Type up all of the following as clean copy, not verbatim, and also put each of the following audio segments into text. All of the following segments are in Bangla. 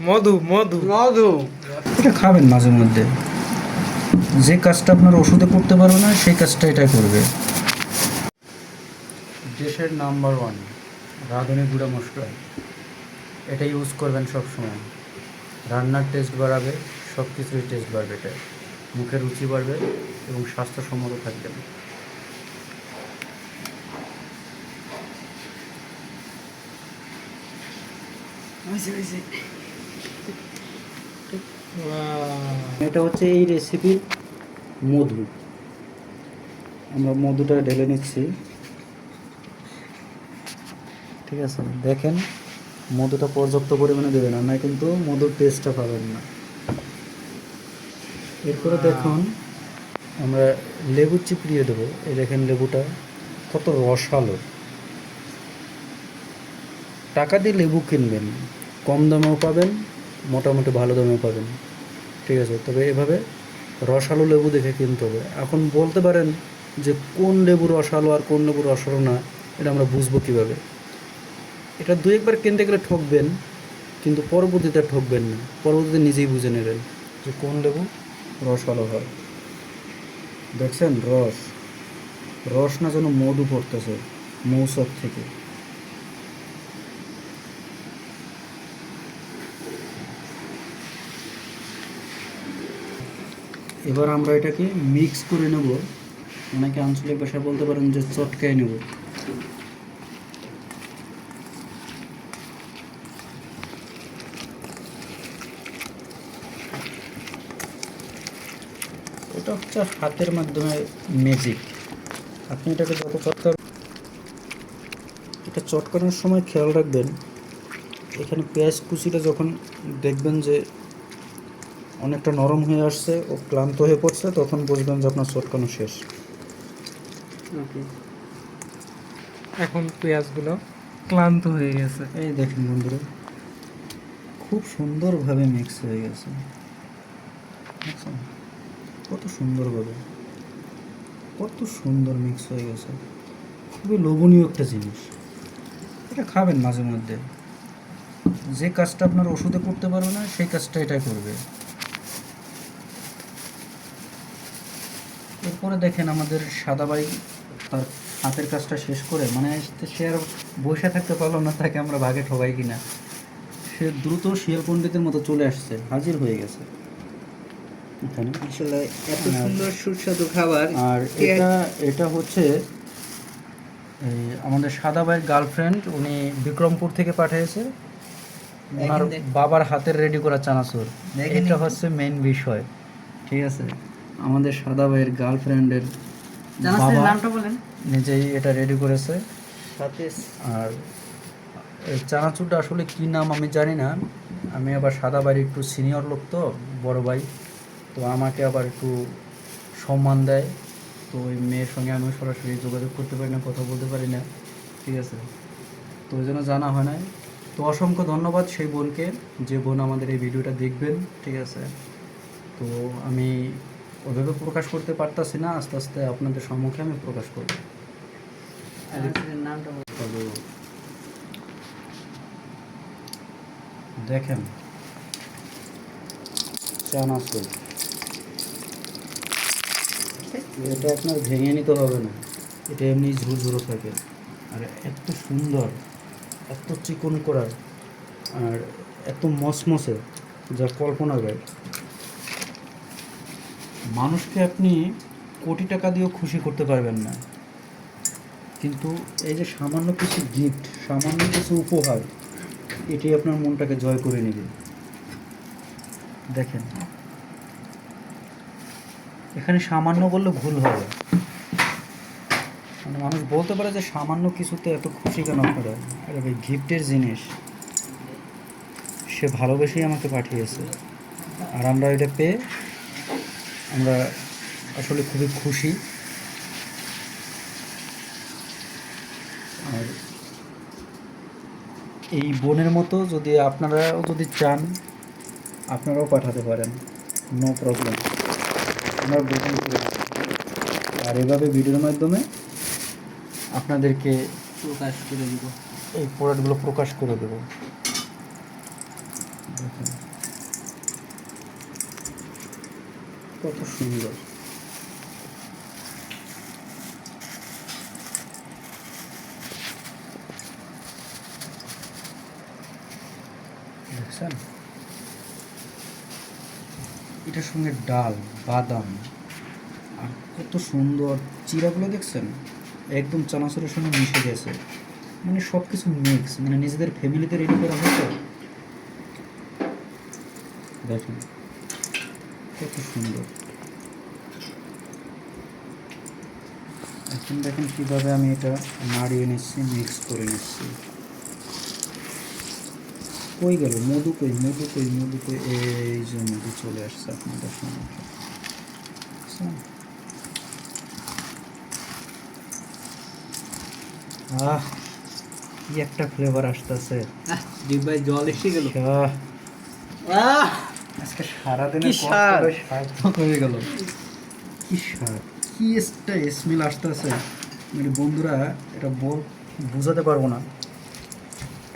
মধু মধু মধু এটা খাবেন মাঝে মধ্যে। যে কাজটা আপনার ওষুধে করতে পারবে না সেই কাজটা এটা করবে। দেশের নাম্বার 1 রাঁধুনি গুঁড়া মশলা, এটা ইউজ করবেন সব সময়। রান্নার টেস্ট বাড়াবে, সব কিছুরই টেস্ট বাড়বে, এটা মুখের রুচি বাড়বে এবং স্বাস্থ্যসম্মত থাকবেন। এটা হচ্ছে এই রেসিপির মধু। আমরা মধুটা ঢেলে নিচ্ছি, ঠিক আছে। দেখেন মধুটা পর্যাপ্ত পরিমাণে দেবেন, আর নয় কিন্তু মধুর টেস্টটা পাবেন না। এরপরে দেখুন আমরা লেবু চিপড়িয়ে দেবো। এই দেখেন লেবুটা কত রসালো। টাকা দিয়ে লেবু কিনবেন, কম দামেও পাবেন, মোটামুটি ভালো দামেও পাবেন, ঠিক আছে। তবে এভাবে রসালো লেবু দেখে কিনতে হবে। এখন বলতে পারেন যে কোন লেবু রসালো আর কোন লেবু রসালো না, এটা আমরা বুঝবো কীভাবে? এটা দু একবার কিনতে গেলে ঠকবেন, কিন্তু পরবর্তীতে ঠকবেন না। পরবর্তীতে নিজেই বুঝে নেবেন যে কোন লেবু রসালো হয়। দেখছেন রস, রস না যেন মধু পড়তেছে মৌসক থেকে। এবার আমরা এটাকে মিক্স করে নেব। অনেকে আঞ্চলিক ভাষায় বলতে পারেন যে চটকায় নেব। এটা হচ্ছে হাতের মাধ্যমে ম্যাজিক। আপনি এটাকে যত এটা চটকানোর সময় খেয়াল রাখবেন, এখানে পেঁয়াজ কুচিটা যখন দেখবেন যে অনেকটা নরম হয়ে আসছে ও ক্লান্ত হয়ে পড়ছে, তখন বুঝবেন যে আপনার চটকানো শেষ। এখন পেঁয়াজগুলো ক্লান্ত হয়ে গেছে। এই দেখেন বন্ধুরা, খুব সুন্দরভাবে মিক্স হয়ে গেছে। আচ্ছা, কত সুন্দরভাবে, কত সুন্দর মিক্স হয়ে গেছে। খুবই লোভনীয় একটা জিনিস। এটা খাবেন মাঝে মধ্যে। যে কাজটা আপনার ওষুধে করতে পারবে না সেই কাজটা এটাই করবে। এরপরে দেখেন আমাদের সাদাবাই তার হাতের কাজটা শেষ করে, মানে সে আর বসে থাকতে পারলো না, তাকে আমরা ভাগে ঠকাই কিনা, সে দ্রুত শিয়াল পণ্ডিতের মতো চলে আসছে, হাজির হয়ে গেছে এখানে। আসলে এত সুন্দর সুস্বাদু খাবার। আর এটা হচ্ছে আমাদের সাদাবাইয়ের গার্লফ্রেন্ড, উনি বিক্রমপুর থেকে পাঠিয়েছে ওনার বাবার হাতের রেডি করা চানাচুর। এটা হচ্ছে মেইন বিষয়, ঠিক আছে। আমাদের সাদাবাইয়ের গার্লফ্রেন্ডের বাবা নামটা বলেন, নিজেই এটা রেডি করেছে। সাথে আর এই চানাচুরটা আসলে কী নাম আমি জানি না। আমি আবার সাদাবাইয়ের একটু সিনিয়র লোক, তো বড় ভাই, তো আমাকে আবার একটু সম্মান দেয়। তো ওই মেয়ের সঙ্গে আমি সরাসরি যোগাযোগ করতে পারি না, কথা বলতে পারি না, ঠিক আছে। তো ওই জন্য জানা হয় নাই। তো অসংখ্য ধন্যবাদ সেই বোনকে, যে বোন আমাদের এই ভিডিওটা দেখবেন, ঠিক আছে। তো আমি ওইভাবে প্রকাশ করতে পারতাছি না, আস্তে আস্তে আপনাদের সম্মুখে আমি প্রকাশ করব। নামটা তবে দেখেন চানাচুর, এটা আপনার ভেঙে নিতে হবে না, এটা এমনি ঝুরঝুরো থাকে। আর এত সুন্দর, এত চিকন করা, আর এত মসমসে, যা কল্পনা যায়। মানুষকে আপনি কোটি টাকা দিয়েও খুশি করতে পারবেন না, কিন্তু এই যে সামান্য কিছু গিফট, সামান্য কিছু উপহার, এটি আপনার মনটাকে জয় করে নেবে। দেখেন এখানে সামান্য বললে ভুল হবে, মানে মানুষ বলতে পারে যে সামান্য কিছুতে এত খুশি কেন আপনারা। আরে ভাই, গিফটের জিনিস, সে ভালোবেসেই আমাকে পাঠিয়েছে, আর আমরা এটা পেয়ে আমরা আসলে খুবই খুশি। আর এই বোনের মতো যদি আপনারাও যদি চান, আপনারাও পাঠাতে পারেন, নো প্রবলেম। আমরা বুকিং করে দিচ্ছি। আর এভাবে ভিডিওর মাধ্যমে আপনাদেরকে প্রকাশ করে দিব। এই প্রোডাক্টগুলো প্রকাশ করে দেব। দেখেন কত সুন্দর। দেখছেন, এটার সঙ্গে ডাল, বাদাম, আর কত সুন্দর চিরাগুলো দেখছেন, একদম চানাচুরের সঙ্গে মিশে গেছে। মানে সব কিছু মিক্স, মানে নিজেদের ফ্যামিলিতে রেডি করা হয়েছে। দেখেন কত সুন্দর। এখন দেখেন কীভাবে আমি এটা নাড়িয়ে নিচ্ছি, মিক্স করে নিচ্ছি। কই গেল মধু, কই মধু, কই মধু, কই, এই যে মধু চলে আসছে আপনাদের সামনে। আহ, কি একটা ফ্লেভার আসতেছে। জিহ্বায় জল এসে গেল। আজকে সারাদিনের কি স্বাদ! কষ্টটা সার্থক হয়ে গেল। কি স্বাদ, কি একটা স্মেল আসতেছে, মানে বন্ধুরা এটা বোঝাতে পারবো না।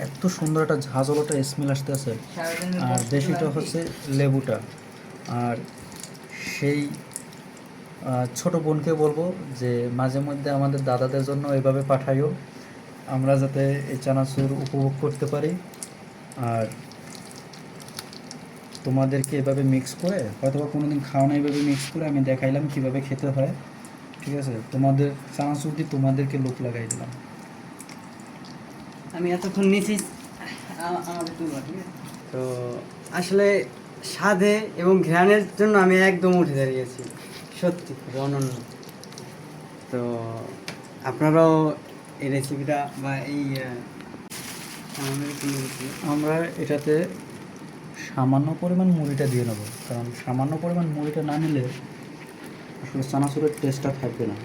এত সুন্দর একটা ঝাঁঝালোটা স্মেল আসতেছে। আর বেশিটা হচ্ছে লেবুটা। আর সেই ছোট বোনকে বলবো যে মাঝে মধ্যে আমাদের দাদাদের জন্য এভাবে পাঠাইও, আমরা যাতে এই চানাচুর উপভোগ করতে পারি। আর তোমাদেরকে এভাবে মিক্স করে, হয়তো বা কোনো দিন খাও না, এভাবে মিক্স করে আমি দেখাইলাম কীভাবে খেতে হয়। ঠিক আছে, তোমাদের চানাচুর দিয়ে তোমাদেরকে লোক লাগাই দিলাম। আমি এতক্ষণ নিয়েছি আমাদের তুলবা, ঠিক আছে? তো আসলে স্বাদে এবং ঘ্রাণের জন্য আমি একদম উঠে দাঁড়িয়েছি, সত্যি অনন্য। তো আপনারাও এই রেসিপিটা বা এই আমরা এটাতে সামান্য পরিমাণ মুড়িটা দিয়ে নেবো, কারণ সামান্য পরিমাণ মুড়িটা না নিলে আসলে চানাচুরের টেস্টটা থাকবে না।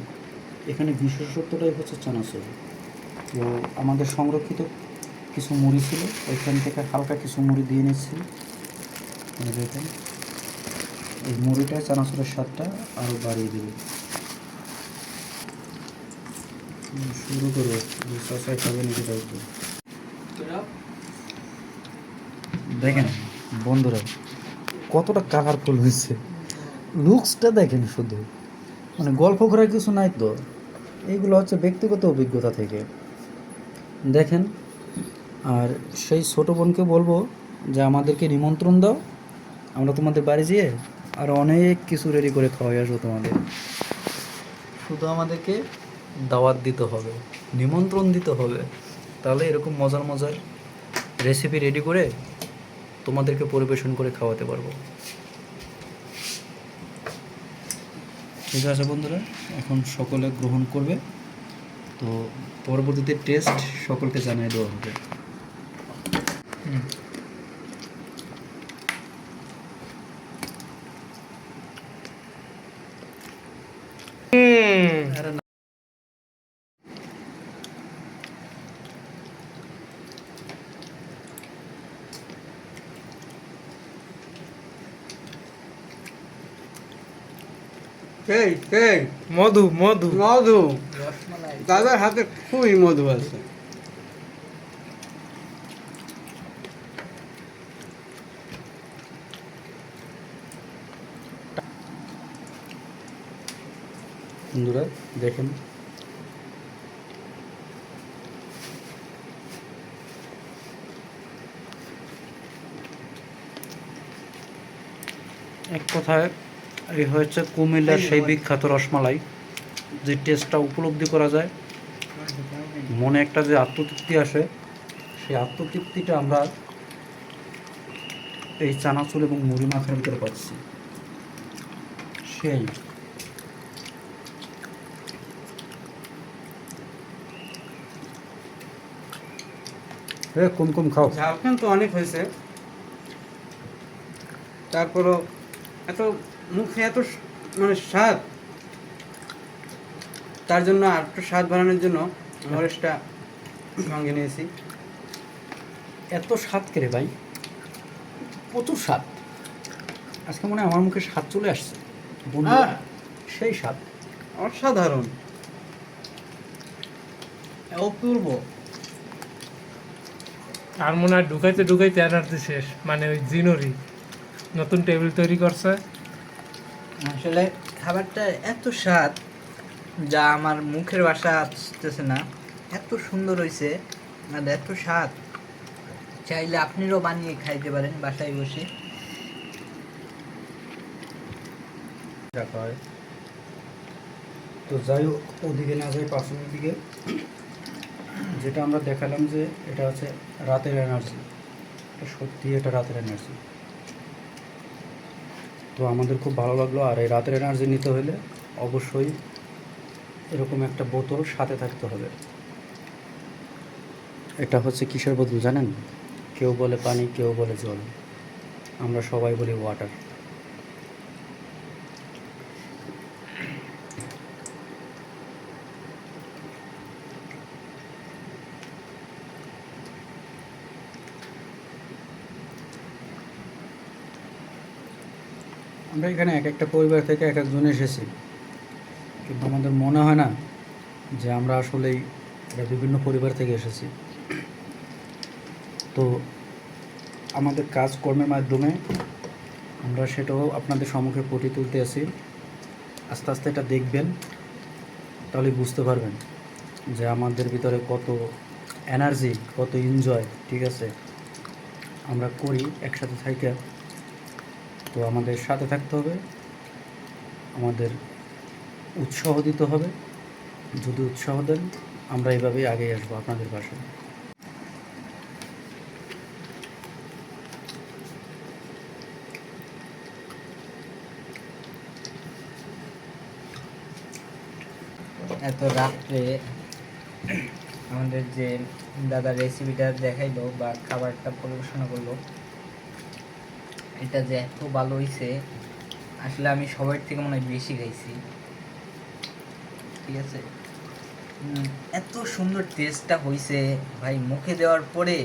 এখানে বিশেষত্বটাই হচ্ছে চানাচুর। তো আমাদের সংরক্ষিত কিছু মুড়ি ছিল, ওইখান থেকে হালকা কিছু মুড়ি দিয়ে নিচ্ছি। দেখেন এই মুড়িটা চানাচুরের স্বাদটা আরও বাড়িয়ে দেবে। শুরু করবো, চসাই খাবে নাকি দেখবো। দেখেন বন্ধুরা কতটা কালারফুল হয়েছে, লুকসটা দেখেন শুধু, মানে গল্প করার কিছু নাই তো। এইগুলো হচ্ছে ব্যক্তিগত অভিজ্ঞতা থেকে দেখেন। আর সেই ছোটো বোনকে বলবো যে আমাদেরকে নিমন্ত্রণ দাও, আমরা তোমাদের বাড়ি যেয়ে আর অনেক কিছু রেডি করে খাওয়াই আসবো তোমাদের। শুধু আমাদেরকে দাওয়াত দিতে হবে, নিমন্ত্রণ দিতে হবে, তাহলে এরকম মজার মজার রেসিপি রেডি করে তোমাদেরকে পরিবেশন করে খাওয়াতে পারবো। ঠিক আছে বন্ধুরা, এখন সকলে গ্রহণ করবে, তো পরবর্তীতে টেস্ট সকলকে জানিয়ে দেওয়া হবে। এই এই মধু মধু মধু, দাদার হাতে খুবই মধু আছে। বন্ধুরা দেখেন এক কথায় এই হচ্ছে কুমিল্লার সেই বিখ্যাত রসমালাই, যে টেস্টটা উপলব্ধি করা যায়, মনে একটা যে আত্মতৃপ্তি আসে, সেই আত্মতৃপ্তিটা আমরা এই চানাচুর এবং মুড়ি মাখার ভিতরে পাচ্ছি। সেই কম কম খাও। ঝালখান তো অনেক হয়েছে, তারপরও এত মুখে এত মানে স্বাদ, তার জন্য আর একটু স্বাদ বাড়ানোর জন্য মরিচটা সঙ্গে নিয়েছি। এত স্বাদ কেরে ভাই, প্রচুর স্বাদ। আজকে মনে হয় আমার মুখে স্বাদ চলে আসছে বন্ধু, আহ! সেই স্বাদ। অসাধারণ, অপূর্ব। আর মনে হয় ঢুকাইতে ঢুকাইতে এনার্জি শেষ, মানে ওই জিনোরি নতুন টেবিল তৈরি করছে। আসলে খাবারটা এত স্বাদ যা আমার মুখের ভাষা আসতেছে না, এত সুন্দর হয়েছে আর এত স্বাদ। চাইলে আপনিও বানিয়ে খাইতে পারেন বাসায় বসে। রাখা হয়। তো যাই হোক, ওদিকে না যাই, পার্সোনাল দিকে। যেটা আমরা দেখালাম যে এটা হচ্ছে রাতের এনার্জি, সত্যি এটা রাতের এনার্জি। তো আমাদের খুব ভালো লাগলো। আর এই রাতের এনার্জি নিতে হলে অবশ্যই এরকম একটা বোতল সাথে থাকতে হবে। এটা হচ্ছে কিসের বোতল জানেন? কেউ বলে পানি, কেউ বলে জল, আমরা সবাই বলি ওয়াটার। আমরা এখানে এক একটা পরিবার থেকে এক একজন এসেছি, কিন্তু আমাদের মনে হয় না যে আমরা আসলেই বিভিন্ন পরিবার থেকে এসেছি। তো আমাদের কাজকর্মের মাধ্যমে আমরা সেটাও আপনাদের সম্মুখে ফুটিয়ে তুলতে আসি। আস্তে আস্তে এটা দেখবেন, তাহলে বুঝতে পারবেন যে আমাদের ভিতরে কত এনার্জি, কত এনজয়, ঠিক আছে, আমরা করি একসাথে থাইকা। তো আমাদের সাথে থাকতে হবে, আমাদের উৎসাহ দিতে হবে। যদি উৎসাহ দেন, আমরা এইভাবেই আগেই আসবো আপনাদের পাশে। এত রাত্রে আমাদের যে দাদা রেসিপিটা দেখাইলো বা খাবারটা পরিবেশনা করলো, এটা যে এত ভালো হয়েছে, আসলে আমি সবার থেকে মনে হয় বেশি খাইছি। ঠিক আছে, এত সুন্দর টেস্টটা হয়েছে ভাই, মুখে দেওয়ার পরে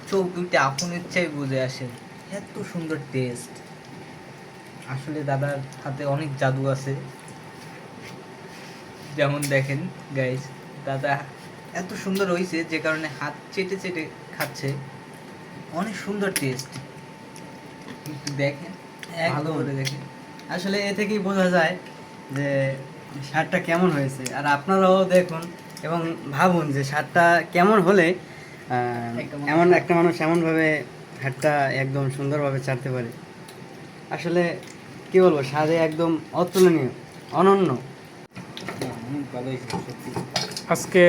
চোখ দুইটা আপন ইচ্ছায় বুঝে আসে, এত সুন্দর টেস্ট। আসলে দাদার হাতে অনেক জাদু আছে। যেমন দেখেন গাইস, দাদা এত সুন্দর হয়েছে যে কারণে হাত চেটে চেটে খাচ্ছে, অনেক সুন্দর টেস্ট। দেখেন, ভালো করে দেখেন। আসলে এ থেকেই বোঝা যায় যে স্বাদটা কেমন হয়েছে। আর আপনারাও দেখুন এবং ভাবুন যে স্বাদটা কেমন হলে এমন একটা মানুষ এমনভাবে স্বাদটা একদম সুন্দরভাবে চাটতে পারে। আসলে কি বলবো, স্বাদে একদম অতুলনীয়, অনন্য। অনেক ভালো হয়েছে সত্যি। আজকে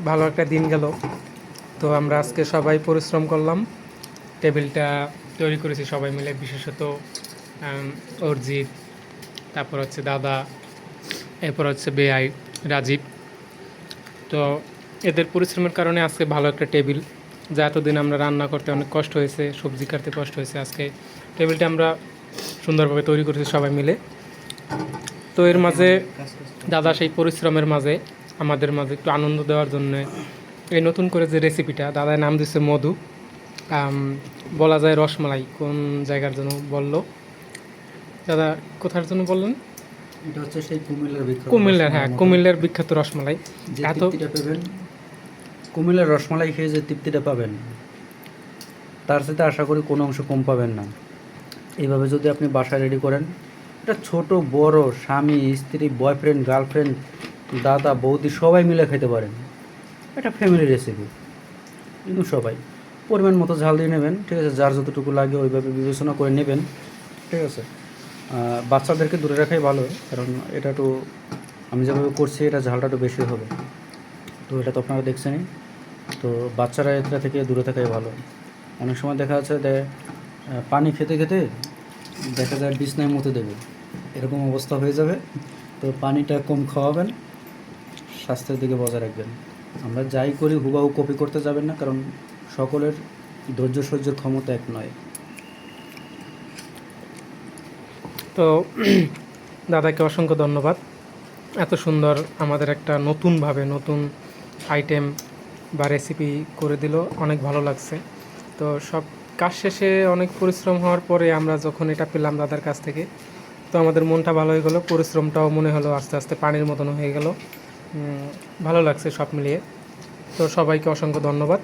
ভালো একটা দিন গেল। তো আমরা আজকে সবাই পরিশ্রম করলাম, টেবিলটা তৈরি করেছি সবাই মিলে, বিশেষত অর্জিত, তারপর হচ্ছে দাদা, এরপর হচ্ছে বেআই, রাজীব। তো এদের পরিশ্রমের কারণে আজকে ভালো একটা টেবিল, যা এতদিন আমরা রান্না করতে অনেক কষ্ট হয়েছে, সবজি কাটতে কষ্ট হয়েছে, আজকে টেবিলটা আমরা সুন্দরভাবে তৈরি করেছি সবাই মিলে। তো এর মাঝে দাদা সেই পরিশ্রমের মাঝে আমাদের মাঝে একটু আনন্দ দেওয়ার জন্য এই নতুন করে যে রেসিপিটা দাদার নাম দিচ্ছে মধু, বলা যায় রসমালাই। কোন জায়গার জন্য বললো দাদা, কোথার জন্য বললেন? এটা হচ্ছে সেই কুমিল্লার বিখ্যাত কুমিল্লার, হ্যাঁ কুমিল্লার বিখ্যাত রসমালাই। যে এত তৃপ্তিটা পাবেন, কুমিল্লার রসমালাই খেয়ে যে তৃপ্তিটা পাবেন, তার সাথে আশা করি কোনো অংশ কম পাবেন না। এইভাবে যদি আপনি বাসায় রেডি করেন, এটা ছোট বড়, স্বামী স্ত্রী, বয়ফ্রেন্ড গার্লফ্রেন্ড, দাদা বৌদি সবাই মিলে খেতে পারেন। এটা ফ্যামিলি রেসিপি, কিন্তু সবাই পরিমাণ মতো ঝাল দিয়ে নেবেন, ঠিক আছে, যার যতটুকু লাগে ওইভাবে বিবেচনা করে নেবেন, ঠিক আছে। বাচ্চাদেরকে দূরে রাখাই ভালো, কারণ এটা একটু, আমি যেভাবে করছি এটা ঝালটা একটু বেশি হবে। তো এটা তো আপনারা দেখছেনই। তো বাচ্চারা এটা থেকে দূরে থাকাই ভালো। অনেক সময় দেখা যাচ্ছে যে পানি খেতে খেতে দেখা যায় বিছনায় মতে দেবে, এরকম অবস্থা হয়ে যাবে। তো পানিটা কম খাওয়াবেন, স্বাস্থ্যের দিকে বজায় রাখবেন। আমরা যাই করি হুবাহু কপি করতে যাবেন না, কারণ সকলের ধৈর্য সহ্যের ক্ষমতা এক নয়। তো দাদাকে অসংখ্য ধন্যবাদ, এত সুন্দর আমাদের একটা নতুনভাবে নতুন আইটেম বা রেসিপি করে দিল, অনেক ভালো লাগছে। তো সব কাজ শেষে অনেক পরিশ্রম হওয়ার পরে আমরা যখন এটা পেলাম দাদার কাছ থেকে, তো আমাদের মনটা ভালো হয়ে গেলো, পরিশ্রমটাও মনে হলো আস্তে আস্তে পানির মতন হয়ে গেল। ভালো লাগছে সব মিলিয়ে। তো সবাইকে অসংখ্য ধন্যবাদ।